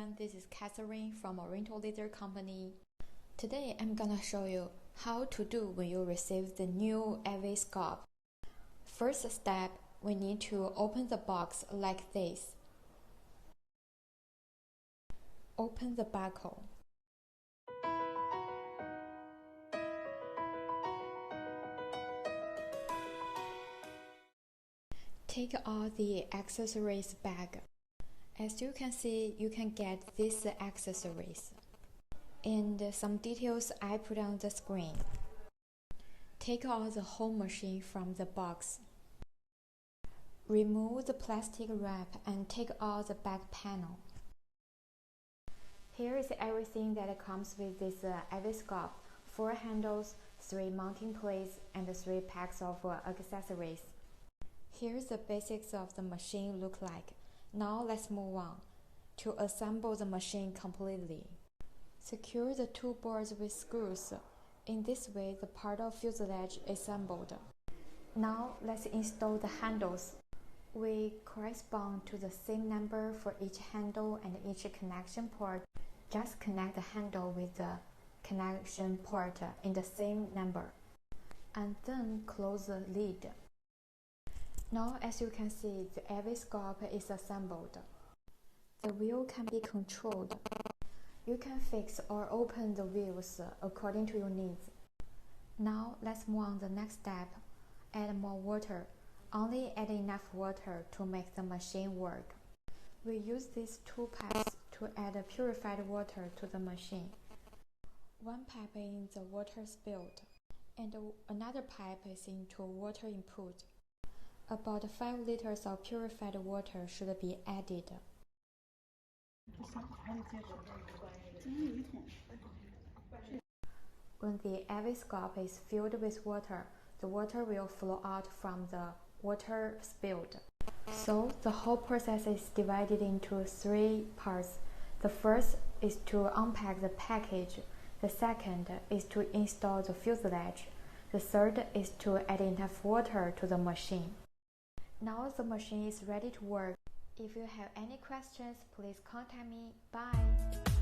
everyone, this is Katherine from Oriental Laser Company. Today I'm gonna show you how to do when you receive the new IVYSCULPT. First step, we need to open the box like this. Open the barcode. Take out the accessories bag. As you can see, you can get these accessories. And some details I put on the screen. Take out the whole machine from the box. Remove the plastic wrap and take out the back panel. Here is everything that comes with this IVYSCULPT: 4 handles, 3 mounting plates, and 3 packs of accessories. Here's the basics of the machine look like. Now let's move on to assemble the machine completely. Secure the 2 boards with screws. In this way, the part of fuselage is assembled. Now let's install the handles. We correspond to the same number for each handle and each connection port. Just connect the handle with the connection port in the same number, and then close the lid. Now, as you can see, the IVYSCULPT is assembled. The wheel can be controlled. You can fix or open the wheels according to your needs. Now, let's move on to the next step. Add more water. Only add enough water to make the machine work. We use these 2 pipes to add purified water to the machine. One pipe is in the water spilled, and another pipe is into water input. About 5 liters of purified water should be added. When the IVYSCULPT is filled with water, the water will flow out from the water spilled. So the whole process is divided into 3 parts. The first is to unpack the package. The second is to install the fuselage. The third is to add enough water to the machine. Now the machine is ready to work. If you have any questions, please contact me. Bye!